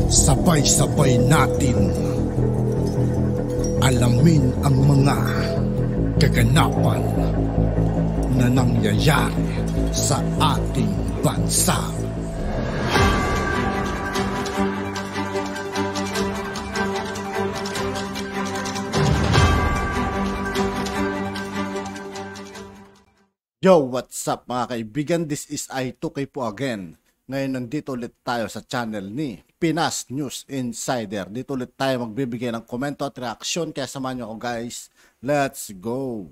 Sabay-sabay natin alamin ang mga kaganapan na nangyayari sa ating bansa. Yo, what's up mga kaibigan? This is I2K po again. Ngayon nandito ulit tayo sa channel ni Pinas News Insider. Dito ulit tayo magbibigay ng komento at reaksyon. Kaya samahan nyo ako guys. Let's go!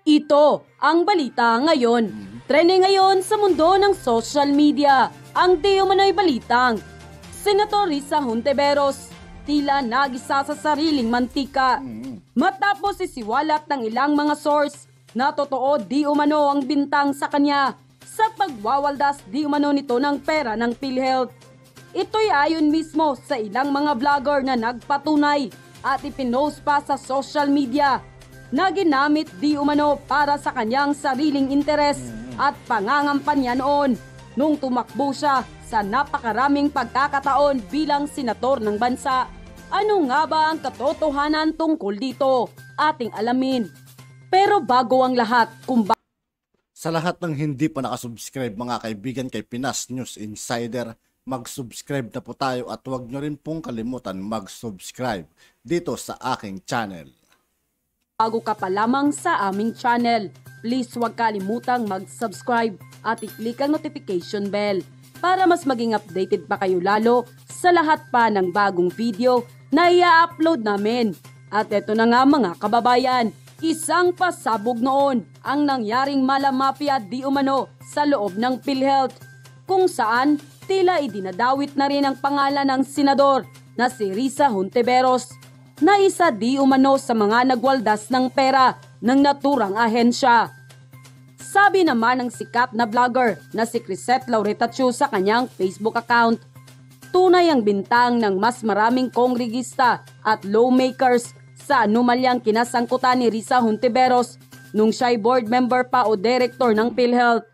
Ito ang balita ngayon. Trending ngayon sa mundo ng social media. Ang di umano'y balitang Senator Risa Hontiveros tila nagisa sa sariling mantika. Matapos isiwalat ng ilang mga source na totoo di umano ang bintang sa kanya sa pagwawaldas di umano nito ng pera ng PhilHealth. Ito'y ayon mismo sa ilang mga vlogger na nagpatunay at ipinost pa sa social media na ginamit di umano para sa kanyang sariling interes at pangangampanya noon nung tumakbo siya sa napakaraming pagkakataon bilang senator ng bansa. Ano nga ba ang katotohanan tungkol dito? Ating alamin. Pero bago ang lahat, sa lahat ng hindi pa nakasubscribe mga kaibigan kay Pinas News Insider, mag-subscribe na po tayo at huwag nyo rin pong kalimutan mag-subscribe dito sa aking channel. Bago ka pa lamang sa aming channel, please huwag kalimutang mag-subscribe at i-click ang notification bell para mas maging updated pa kayo lalo sa lahat pa ng bagong video na i-upload namin. At eto na nga mga kababayan, isang pasabog noon ang nangyaring malamafia di umano sa loob ng PhilHealth kung saan tila idinadawit na rin ang pangalan ng senador na si Risa Hontiveros na isa di umano sa mga nagwaldas ng pera ng naturang ahensya. Sabi naman ng sikat na vlogger na si Crisette Lauretachu sa kanyang Facebook account, tunay ang bintang ng mas maraming kongregista at lawmakers sa anomalyang kinasangkutan ni Risa Hontiveros nung siya'y board member pa o director ng PhilHealth.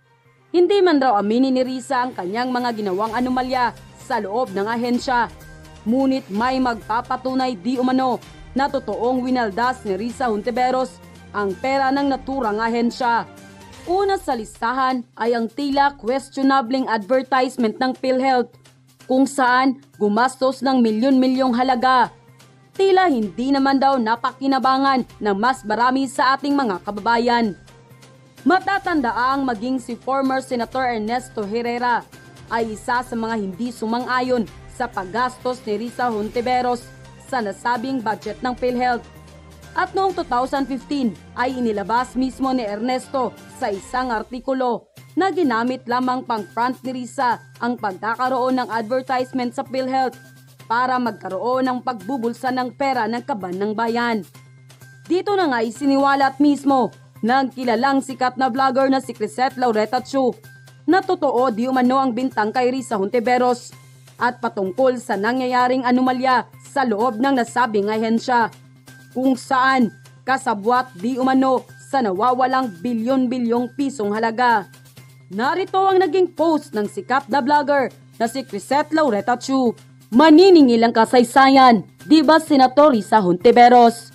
Hindi man raw aminin ni Risa ang kanyang mga ginawang anomalya sa loob ng ahensya. Ngunit may magpapatunay di umano na totoong winaldas ni Risa Hontiveros ang pera ng naturang ahensya. Una sa listahan ay ang tila questionableng advertisement ng PhilHealth kung saan gumastos ng milyon-milyong halaga. Tila hindi naman daw napakinabangan ng mas marami sa ating mga kababayan. Matatandaang maging si former Senator Ernesto Herrera ay isa sa mga hindi sumang-ayon sa paggastos ni Risa Hontiveros sa nasabing budget ng PhilHealth. At noong 2015 ay inilabas mismo ni Ernesto sa isang artikulo na ginamit lamang pang front ni Risa ang pagkakaroon ng advertisement sa PhilHealth para magkaroon ng pagbubulsa ng pera ng kaban ng bayan. Dito na nga isiniwalat mismo ng kilalang sikat na vlogger na si Crisette Lauretachu na totoo di umano ang bintang kay Risa Hontiveros at patungkol sa nangyayaring anomalya sa loob ng nasabing ahensya kung saan kasabwat di umano sa nawawalang bilyon-bilyong pisong halaga. Narito ang naging post ng sikat na vlogger na si Crisette Lauretachu. Maniningil ang kasaysayan, di ba Senator Risa Hontiveros?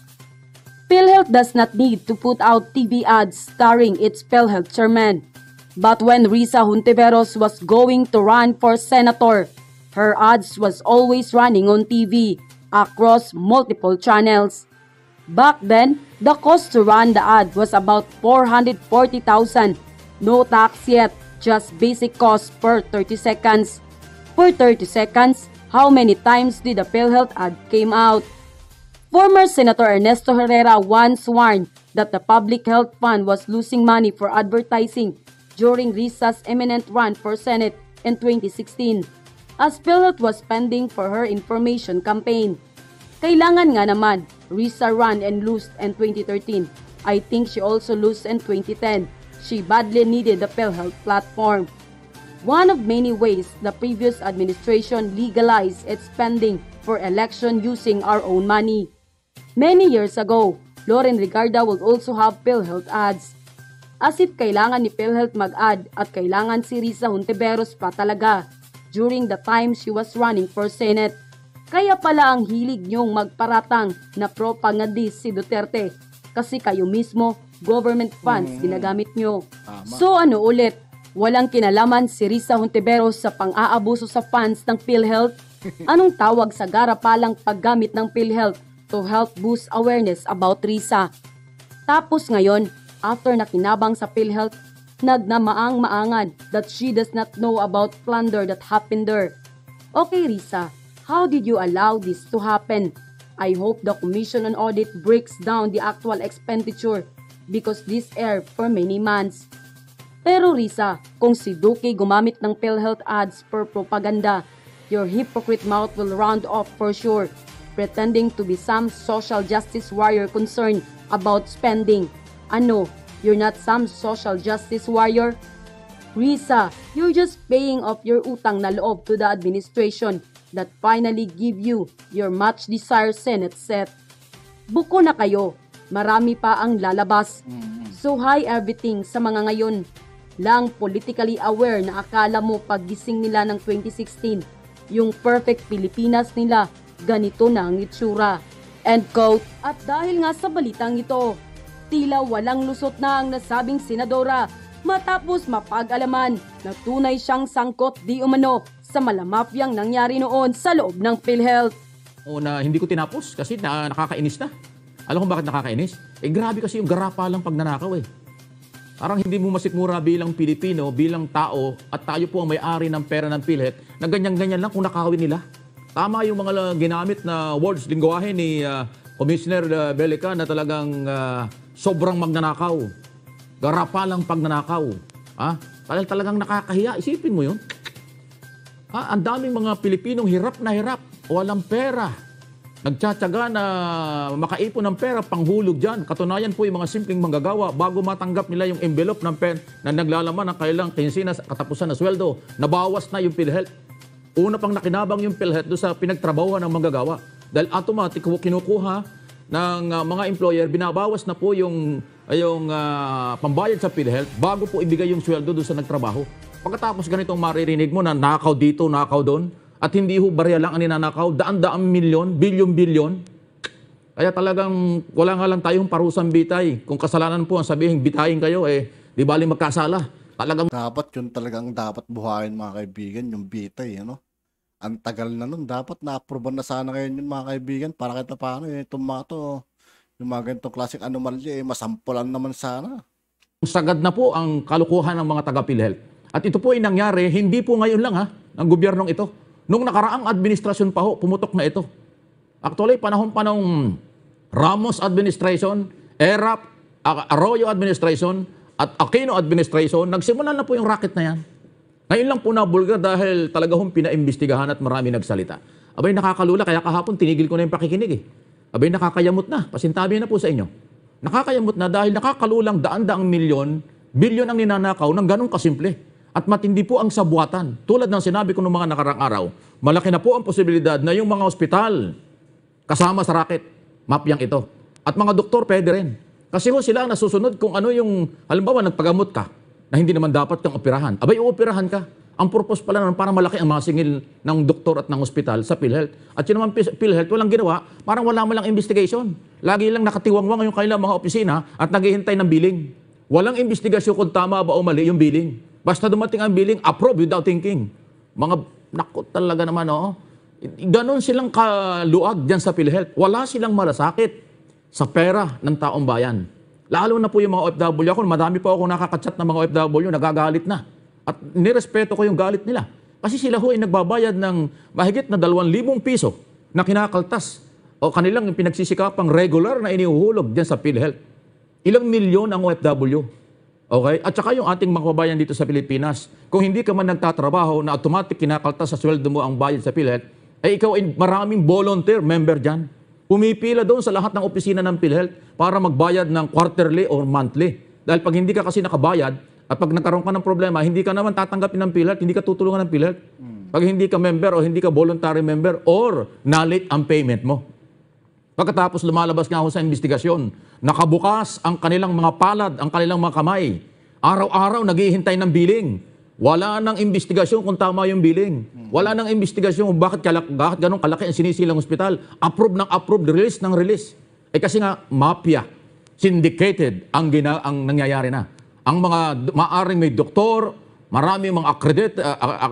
PhilHealth does not need to put out TV ads starring its PhilHealth chairman. But when Risa Hontiveros was going to run for senator, her ads was always running on TV across multiple channels. Back then, the cost to run the ad was about 440,000. No tax yet, just basic cost per 30 seconds. Per 30 seconds, how many times did the PhilHealth ad came out? Former Senator Ernesto Herrera once warned that the Public Health Fund was losing money for advertising during Risa's imminent run for Senate in 2016, as PhilHealth was spending for her information campaign. Kailangan nga naman, Risa ran and lost in 2013. I think she also lost in 2010. She badly needed the PhilHealth platform. One of many ways the previous administration legalized its spending for election using our own money. Many years ago, Loren Regarda would also have PhilHealth ads. As if kailangan ni PhilHealth mag-ad at kailangan si Risa Hontiveros pa talaga. during the time she was running for Senate. Kaya pala ang hilig niyong magparatang na propagandist si Duterte kasi kayo mismo government funds ginagamit niyo. So ano ulit, walang kinalaman si Risa Hontiveros sa pang-aabuso sa funds ng PhilHealth? Anong tawag sa garapalang paggamit ng PhilHealth to help boost awareness about Risa? Tapos ngayon, after nakinabang sa PhilHealth, nagnamaang-maangan that she does not know about plunder that happened there. Okay Risa, how did you allow this to happen? I hope the Commission on Audit breaks down the actual expenditure because this aired for many months. Pero Risa, kung si Duque gumamit ng PhilHealth ads for propaganda, your hypocrite mouth will round off for sure, pretending to be some social justice warrior concerned about spending. Ano, you're not some social justice warrior? Risa, you're just paying off your utang na loob to the administration that finally give you your much desired Senate set. Buko na kayo, marami pa ang lalabas. So hi everything sa mga ngayon lang politically aware na akala mo paggising nila ng 2016, yung perfect Pilipinas nila, ganito na ang itsura. End quote. At dahil nga sa balitang ito, tila walang lusot na ang nasabing senadora matapos mapag-alaman na tunay siyang sangkot di umano sa malamafyang nangyari noon sa loob ng PhilHealth. O na hindi ko tinapos kasi nakakainis na. Alam ko bakit nakakainis? Grabe kasi yung garapa lang pagnanakaw eh. Parang hindi mo masikmura bilang Pilipino, bilang tao, at tayo po ang may-ari ng pera ng PhilHealth na ganyan-ganyan lang kung nakawin nila. Tama yung mga ginamit na words, lingwahe ni Commissioner Belica na talagang sobrang magnanakaw. Garapa lang pagnanakaw. Talagang nakakahiya. Isipin mo yun. Ang daming mga Pilipinong hirap na hirap, walang pera. Nagtsatsaga na makaipon ng pera, panghulog dyan. Katunayan po yung mga simpleng manggagawa bago matanggap nila yung envelope ng pen na naglalaman ng kailang kinsinas katapusan na sweldo. Nabawas na yung PhilHealth. Una pang nakinabang yung PhilHealth doon sa pinagtrabahuhan ng manggagawa. Dahil automatic kinukuha ng mga employer, binabawas na po yung pambayad sa PhilHealth bago po ibigay yung sweldo doon sa nagtrabaho. Pagkatapos ganitong maririnig mo na nakaw dito, nakaw doon, at hindi ho barya lang ang ninanakaw, daan-daang milyon, bilyon-bilyon. Kaya talagang wala nga lang tayong parusang bitay. Kung kasalanan po ang sabihin, bitayin kayo, di bali magkasala. Talagang Dapat yun talagang dapat buhayin mga kaibigan, yung bitay, ano? Ang tagal na nun, dapat na-approve na sana ngayon yung mga kaibigan para kahit na paano, itong mga to, yung mga ganitong klaseng anomalya, masampulan naman sana. sagad na po ang kalukuhan ng mga taga-PhilHealth. At ito po ay nangyari, hindi po ngayon lang ng gobyernong ito. Nung nakaraang administrasyon pa ho, pumutok na ito. Actually, panahon pa ng Ramos administration, ERAP, Arroyo administration, at Aquino administration, nagsimulan na po yung racket na yan. Ngayon lang po nabulgar dahil talaga hong pinaimbestigahan at marami nagsalita. Abay, nakakalula, kaya kahapon tinigil ko na yung pakikinig eh. Abay, nakakayamot na. Pasintabi na po sa inyo. Nakakayamot na dahil nakakalulang daan-daang milyon, bilyon ang ninanakaw ng ganong kasimple. At matindi po ang sabuatan. Tulad ng sinabi ko noong mga nakarang araw, malaki na po ang posibilidad na yung mga ospital kasama sa racket, mafyang ito. At mga doktor pwede rin. Kasi ho sila ang nasusunod kung ano yung, halimbawa nagpagamot ka, na hindi naman dapat kang operahan. Abay, uoperahan ka. Ang purpose pala naman para malaki ang masingil ng doktor at ng ospital sa PhilHealth. At yun naman PhilHealth, walang ginawa, parang wala man lang investigation. Lagi lang nakatiwangwang yung kailang mga opisina at naghihintay ng billing. Walang investigasyon kung tama ba o mali yung billing. Basta dumating ang billing, approve without thinking. Mga, naku talaga naman, ganon silang kaluag dyan sa PhilHealth. Wala silang malasakit sa pera ng taong bayan. Lalo na po yung mga OFW. Ako, madami po ako nakakachat ng mga OFW, nagagalit na. At nirespeto ko yung galit nila. Kasi sila ho ay nagbabayad ng mahigit na 2,000 piso na kinakaltas o kanilang pinagsisikapang regular na inihuhulog dyan sa PhilHealth. Ilang milyon ang OFW. Okay? At saka yung ating mga kababayan dito sa Pilipinas, kung hindi ka man nagtatrabaho na automatic kinakaltas sa sweldo mo ang bayad sa PhilHealth, ikaw ay maraming volunteer member dyan. Pumipila doon sa lahat ng opisina ng PhilHealth para magbayad ng quarterly or monthly. Dahil pag hindi ka kasi nakabayad, at pag nagkaroon ka ng problema, hindi ka naman tatanggapin ng PhilHealth, hindi ka tutulungan ng PhilHealth. Pag hindi ka member o hindi ka voluntary member or na-late ang payment mo. Pagkatapos lumalabas nga ako sa investigasyon, nakabukas ang kanilang mga palad, ang kanilang mga kamay. Araw-araw naghihintay ng billing. Wala nang investigasyon kung tama yung billing. Wala nang investigasyon kung bakit ganun kalaki ang sinisilang ospital. Approve ng approve, release ng release. Eh kasi nga, mafia, syndicated ang nangyayari na. Ang mga maaring may doktor, marami mga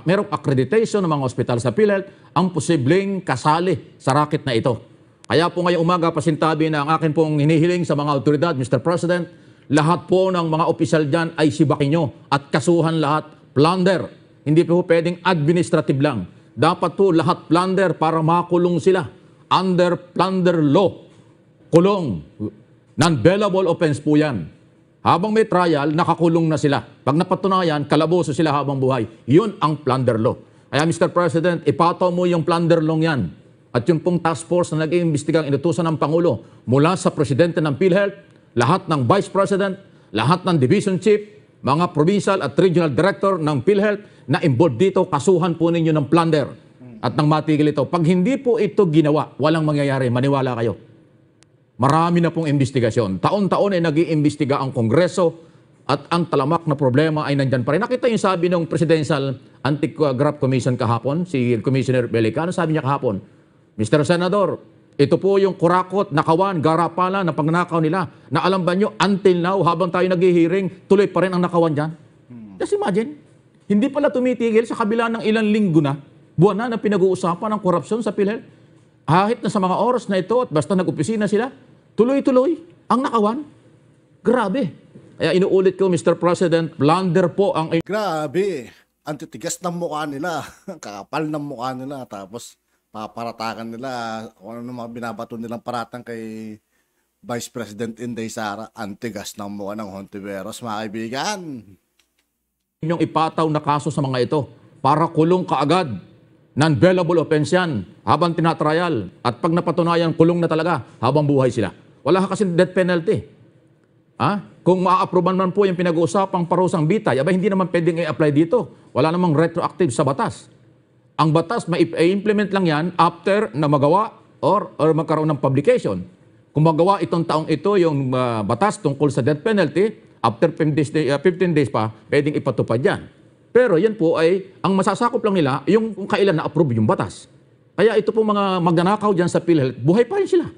merong accreditation ng mga ospital sa PhilHealth ang posibleng kasali sa racket na ito. Kaya po ngayong umaga, pasintabi na ang akin pong hinihiling sa mga autoridad, Mr. President, lahat po ng mga opisyal dyan ay sibakin nyo at kasuhan lahat plunder. Hindi po pwedeng administrative lang. Dapat po lahat plunder para makulong sila. Under plunder law, kulong. Non-bailable offense po yan. Habang may trial, nakakulong na sila. Pag napatunayan, kalaboso sila habang buhay. Yun ang plunder law. Kaya Mr. President, ipataw mo yung plunder law yan. At yung pong task force na nag-iimbestigang inutusan ng Pangulo mula sa Presidente ng PhilHealth, lahat ng Vice President, lahat ng Division Chief, mga provincial at regional director ng PhilHealth na involved dito, kasuhan po ninyo ng plunder at nang matigil ito. Pag hindi po ito ginawa, walang mangyayari. Maniwala kayo. Marami na pong investigasyon. Taon-taon ay nag-iimbestiga ang Kongreso at ang talamak na problema ay nandyan pa rin. Nakita yung sabi ng Presidential Anti-Graft Commission kahapon, si Commissioner Belica. Ano sabi niya kahapon? Mr. Senador, ito po yung kurakot, nakawan, garapala na pagnakaw nila. Na alam ba nyo, until now, habang tayo nag-hearing, tuloy pa rin ang nakawan dyan. Just imagine, hindi pala tumitigil sa kabila ng ilang linggo na, buwan na pinag-uusapan ng korupsyon sa PhilHealth. Kahit na sa mga oras na ito at basta nag-opisina sila, tuloy-tuloy ang nakawan. Grabe. Kaya inuulit ko, Mr. President, blunder po ang... Grabe. Antitigas ng mukha nila. Kakapal ng mukha nila. Tapos paparatakan nila kung ano mga binabato nilang paratang kay Vice President Inday Sara. Antigas ng mukha ng Hontiveros, mga kaibigan. Inyong ipataw na kaso sa mga ito para kulong kaagad. Non-bailable offense yan habang tinatrial. At pag napatunayan, kulong na talaga habang buhay sila. Wala kasi death penalty. Kung ma-approvean man po yung pinag-uusapang parusang bitay, aba hindi naman pwedeng i-apply dito. Wala namang retroactive sa batas. Ang batas, ma-implement lang yan after na magawa or magkaroon ng publication. Kung magawa itong taong ito, yung batas tungkol sa death penalty, after 15 days pa, pwedeng ipatupad yan. Pero yan po ay, ang masasakop lang nila, yung kung kailan na-approve yung batas. Kaya ito po mga magnanakaw dyan sa PhilHealth, buhay pa rin sila.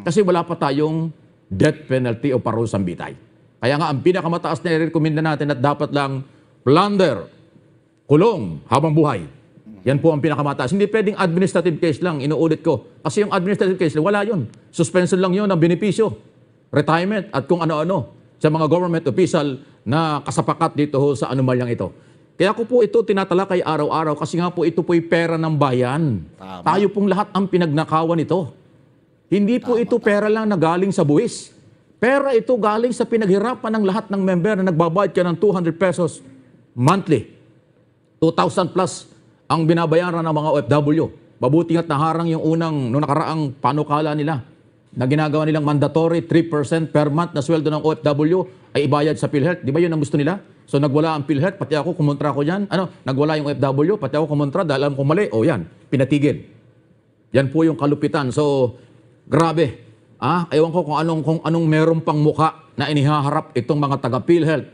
Kasi wala pa tayong death penalty o parusang bitay. Kaya nga, ang pinakamataas na i-recommenda natin at dapat lang plunder, kulong, habang buhay. Yan po ang pinakamataas. Hindi pwedeng administrative case lang, inuulit ko. Kasi yung administrative case, wala yun. Suspension lang yun ng benepisyo, retirement, at kung ano-ano sa mga government official na kasapakat dito sa anomalyang ito. Kaya ko po ito tinatalakay araw-araw kasi nga po ito po'y pera ng bayan. Tama. Tayo pong lahat ang pinagnakawan ito. Hindi po ito pera lang na galing sa buwis. Pera ito galing sa pinaghirapan ng lahat ng member na nagbabayad ka ng 200 pesos monthly. 2,000 plus ang binabayaran ng mga OFW. Mabuti nga't naharang yung nung nakaraang panukala nila na ginagawa nilang mandatory 3% per month na sweldo ng OFW ay ibayad sa PhilHealth. Di ba yun ang gusto nila? So nagwala ang PhilHealth, pati ako kumontra ko dyan. Nagwala yung OFW, pati ako kumontra dahil alam kong mali. O yan, pinatigil. Yan po yung kalupitan. So, grabe. Ewan ko kung anong meron pang muka na inihaharap itong mga taga-PhilHealth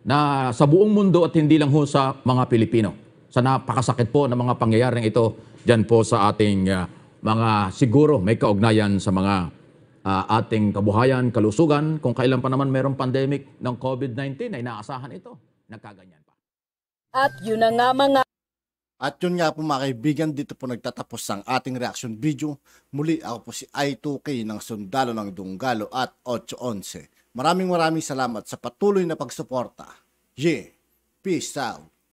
na sa buong mundo at hindi lang ho sa mga Pilipino. Sa napakasakit po ng mga pangyayaring ito dyan po sa ating mga siguro may kaugnayan sa mga ating kabuhayan, kalusugan. Kung kailan pa naman mayroong pandemic ng COVID-19 ay naasahan ito. Nagkaganyan pa. At yun na nga mga At yun nga po mga kaibigan, dito po nagtatapos ang ating reaction video. Muli ako po si I2K ng Sundalo ng Dunggalo at 811. Maraming salamat sa patuloy na pagsuporta. Peace out.